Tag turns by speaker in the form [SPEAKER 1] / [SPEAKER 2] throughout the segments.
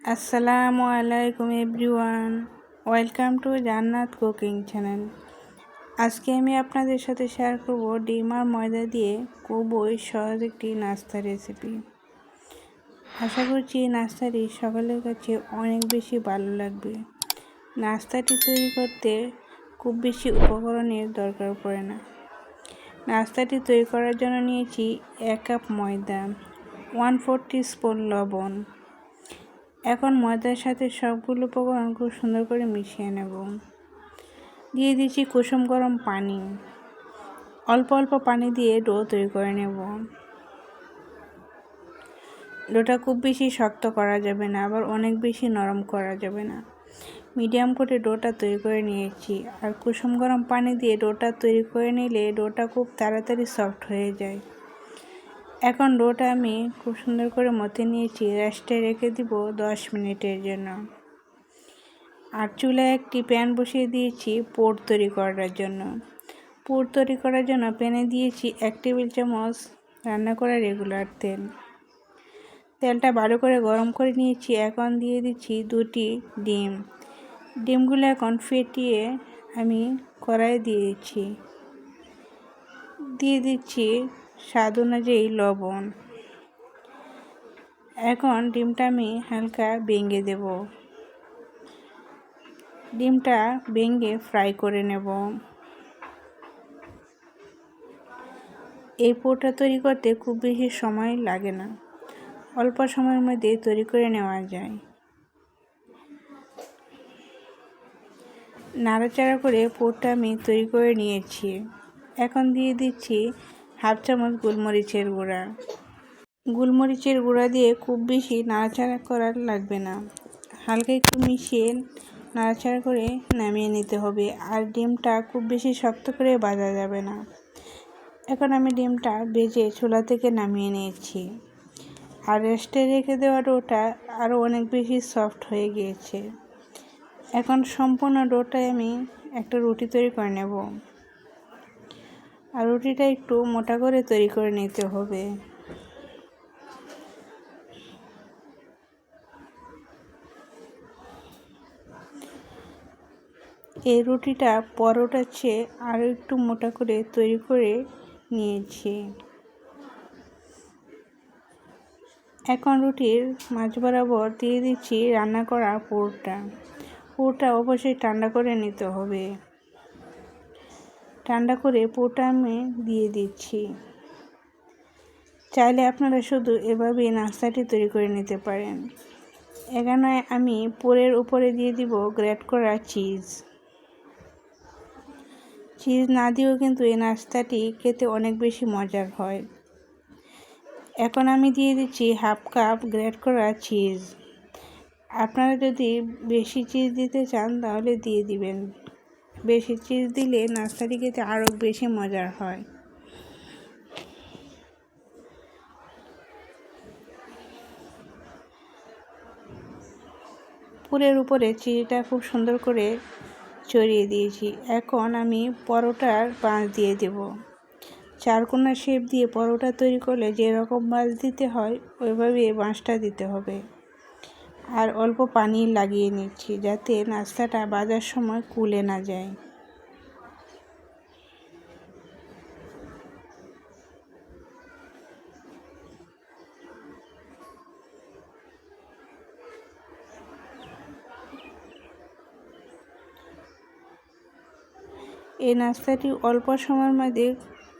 [SPEAKER 1] আসসালামু আলাইকুম everyone, welcome to জান্নাত কুকিং চ্যানেল। আজকে আমি আপনাদের সাথে শেয়ার করব ডিম আর ময়দা দিয়ে খুবই সহজ একটি নাস্তা রেসিপি। আশা করছি নাস্তাটি সকলের কাছে অনেক বেশি ভালো লাগবে। নাস্তাটি তৈরি করতে খুব বেশি উপকরণের দরকার পড়ে না। নাস্তাটি তৈরি করার জন্য নিয়েছি 1 কাপ ময়দা, 1/4 টিস্পুন লবণ। এখন ময়দার সাথে সবগুলো উপকরণ খুব সুন্দর করে মিশিয়ে নেব। দিয়ে দিচ্ছি কুসুম গরম পানি। অল্প অল্প পানি দিয়ে ডো তৈরি করে নেব। ডোটা খুব বেশি শক্ত করা যাবে না, আবার অনেক বেশি নরম করা যাবে না। মিডিয়াম করে ডোটা তৈরি করে নিয়েছি। আর কুসুম গরম পানি দিয়ে ডোটা তৈরি করে নিলে ডোটা খুব তাড়াতাড়ি সফট হয়ে যায়। এখন ডোটা আমি খুব সুন্দর করে মথে নিয়েছি। রেস্টে রেখে দিব 10 মিনিটের জন্য। আর চুলায় একটি প্যান বসিয়ে দিয়েছি পুর তৈরি করার জন্য। পুর তৈরি করার জন্য প্যানে দিয়েছি 1 টেবিল চামচ রান্না করা রেগুলার তেল। তেলটা ভালো করে গরম করে নিয়েছি। এখন দিয়ে দিচ্ছি 2টি ডিম। ডিমগুলো এখন ফেটিয়ে আমি কড়াইয়ে দিয়েছি। দিয়ে দিচ্ছি স্বাদ অনুযায়ী লবণ। এখন ডিমটা আমি হালকা ভেঙে দেব। ডিমটা ভেঙে ফ্রাই করে নেব। এই পুরটা তৈরি করতে খুব বেশি সময় লাগে না, অল্প সময়ের মধ্যে তৈরি করে নেওয়া যায়। নাড়াচাড়া করে পুরটা আমি তৈরি করে নিয়েছি। এখন দিয়ে দিচ্ছি 1/2 চামচ গোলমরিচের গুঁড়া। গোলমরিচের গুঁড়া দিয়ে খুব বেশি নাড়াচাড়া করার লাগবে না, হালকা একটু মিশিয়ে নাড়াচাড়া করে নামিয়ে নিতে হবে। আর ডিমটা খুব বেশি শক্ত করে ভাজা যাবে না। এখন আমি ডিমটা ভেজে চুলা থেকে নামিয়ে নিয়েছি। আর রেস্টে রেখে দেওয়া ডোটা আরও অনেক বেশি সফট হয়ে গিয়েছে। এখন সম্পূর্ণ ডোটায় আমি একটা রুটি তৈরি করে নেব। আর রুটিটা একটু মোটা করে তৈরি করে নিতে হবে। এই রুটিটা পরোটার চেয়ে আরও একটু মোটা করে তৈরি করে নিয়েছি। এখন রুটির মাঝ বরাবর দিয়ে দিচ্ছি রান্না করা পুরটা। পুরটা অবশ্যই ঠান্ডা করে নিতে হবে। ঠান্ডা করে পুরটা আমি দিয়ে দিচ্ছি। চাইলে আপনারা শুধু এভাবেই নাস্তাটি তৈরি করে নিতে পারেন। এখানে আমি পুরের উপরে দিয়ে দিব গ্রেট করা চিজ। চিজ না দিয়েও কিন্তু এই নাস্তাটি খেতে অনেক বেশি মজার হয়। এখন আমি দিয়ে দিচ্ছি 1/2 কাপ গ্রেট করা চিজ। আপনারা যদি বেশি চিজ দিতে চান তাহলে দিয়ে দিবেন। বেশি চিজ দিলে নাস্তাটি খেতে আরও বেশি মজার হয়। পুরের উপরে চিজটা খুব সুন্দর করে ছড়িয়ে দিয়েছি। এখন আমি পরোটার ভাঁজ দিয়ে দেব। চারকোনা শেপ দিয়ে পরোটা তৈরি করলে যেরকম ভাঁজ দিতে হয় ওইভাবে ভাঁজটা দিতে হবে। আর অল্প পানি লাগিয়ে নিচ্ছি যাতে নাস্তাটা ভাজার সময় কুলে না যায়। এই নাস্তাটি অল্প সময়ের মধ্যে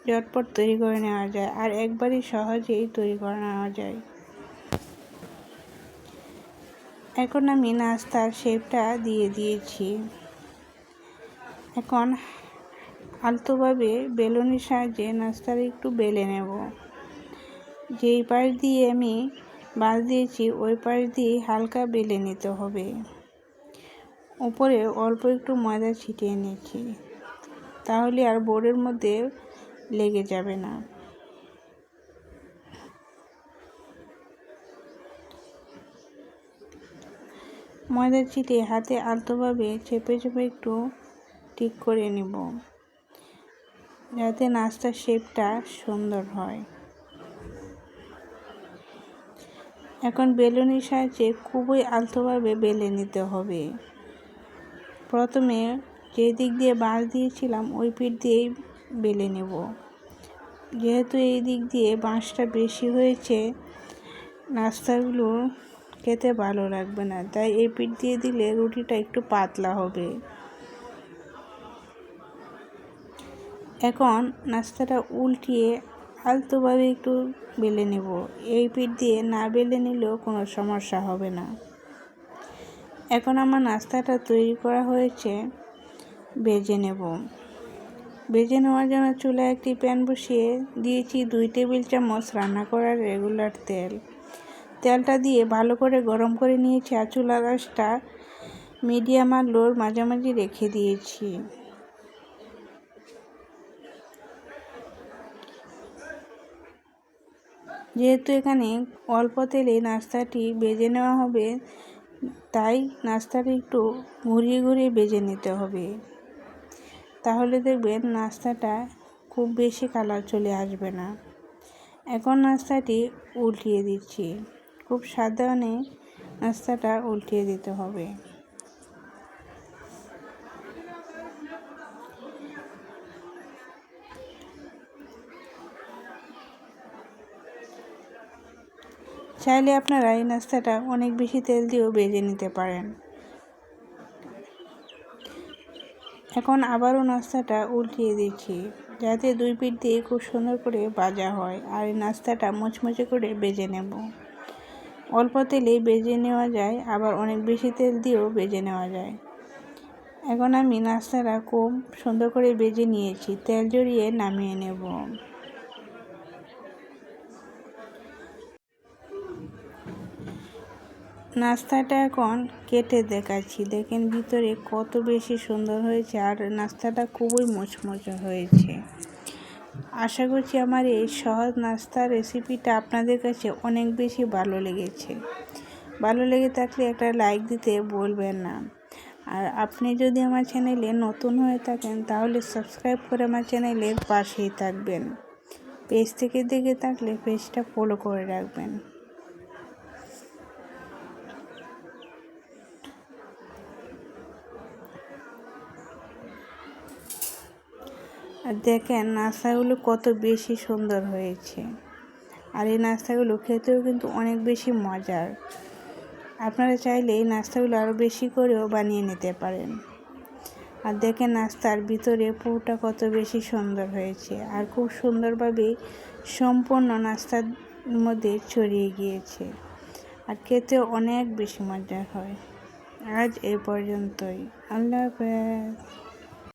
[SPEAKER 1] ঝটপট তৈরি করে নেওয়া যায় আর একবারই সহজেই তৈরি করে নেওয়া যায়। এখন আমি নাস্তার শেপটা দিয়ে দিয়েছি। এখন আলতোভাবে বেলুনের সাহায্যে নাস্তাটা একটু বেলে নেব। যেই পাশ দিয়ে আমি ভাঁজ দিয়েছি ওই পাশ দিয়ে হালকা বেলে নিতে হবে। উপরে অল্প একটু ময়দা ছিটিয়ে নিচ্ছি, তাহলে আর বোর্ডের মধ্যে লেগে যাবে না। ময়দা ছিটিয়ে হাতে আলতোভাবে চেপে চেপে একটু ঠিক করে নেব যাতে নাস্তার শেপটা সুন্দর হয়। এখন বেলুনির সাহায্যে খুবই আলতোভাবে বেলে নিতে হবে। প্রথমে যে দিক দিয়ে বাঁশ দিয়েছিলাম ওই পিঠ দিয়েই বেলে নেব। যেহেতু এই দিক দিয়ে বাঁশটা বেশি হয়েছে, নাস্তাগুলো খেতে ভালো লাগবে না, তাই এই পিঠ দিয়ে দিলে রুটিটা একটু পাতলা হবে। এখন নাস্তাটা উল্টিয়ে আলতোভাবে একটু বেলে নেব। এই পিঠ দিয়ে না বেলে নিলেও কোনো সমস্যা হবে না। এখন আমার নাস্তাটা তৈরি করা হয়েছে, ভেজে নেব। ভেজে নেওয়ার জন্য চুলায় একটি প্যান বসিয়ে দিয়েছি 2 টেবিল চামচ রান্না করার রেগুলার তেল। তেলটা দিয়ে ভালো করে গরম করে নিয়েছি আর চুলার আঁচটা মিডিয়াম আর লোর মাঝামাঝি রেখে দিয়েছি। যেহেতু এখানে অল্প তেলে নাস্তাটি ভেজে নেওয়া হবে, তাই নাস্তাটি একটু ঘুরিয়ে ঘুরিয়ে ভেজে নিতে হবে। তাহলে দেখবেন নাস্তাটা খুব বেশি কালার চলে আসবে না। এখন নাস্তাটি উল্টিয়ে দিচ্ছি। খুব সাবধানে নাস্তাটা উল্টিয়ে দিতে হবে। চাইলে আপনারা এই নাস্তাটা অনেক বেশি তেল দিয়েও ভেজে নিতে পারেন। এখন আবারও নাস্তাটা উল্টিয়ে দিচ্ছি, যাতে 2 পিঠ দিয়ে খুব সুন্দর করে ভাজা হয়। আর এই নাস্তাটা মুচমুচে করে ভেজে নেব। অল্প তেলে ভেজে নেওয়া যায়, আবার অনেক বেশি তেল দিয়েও ভেজে নেওয়া যায়। এখন আমি নাস্তাটা খুব সুন্দর করে ভেজে নিয়েছি, তেল জড়িয়ে নামিয়ে নেব। নাস্তাটা এখন কেটে দেখাচ্ছি, দেখেন ভিতরে কত বেশি সুন্দর হয়েছে আর নাস্তাটা খুবই মুচমুচে হয়েছে। আশা করছি আমার এই সহজ নাস্তার রেসিপিটা আপনাদের কাছে অনেক বেশি ভালো লেগেছে। ভালো লেগে থাকলে একটা লাইক দিতে ভুলবেন না। আর আপনি যদি আমার চ্যানেলে নতুন হয়ে থাকেন তাহলে সাবস্ক্রাইব করে আমার চ্যানেলের পাশেই থাকবেন। পেজ থেকে দেখে থাকলে পেজটা ফলো করে রাখবেন। আর দেখেন নাস্তাগুলো কত বেশি সুন্দর হয়েছে। আর এই নাস্তাগুলো খেতেও কিন্তু অনেক বেশি মজার। আপনারা চাইলে এই নাস্তাগুলো আরও বেশি করেও বানিয়ে নিতে পারেন। আর দেখেন নাস্তার ভিতরে পুরোটা কত বেশি সুন্দর হয়েছে আর খুব সুন্দরভাবে সম্পূর্ণ নাস্তার মধ্যে ছড়িয়ে গিয়েছে আর খেতেও অনেক বেশি মজার হয়। আজ এ পর্যন্তই। আল্লাহ হাফেজ।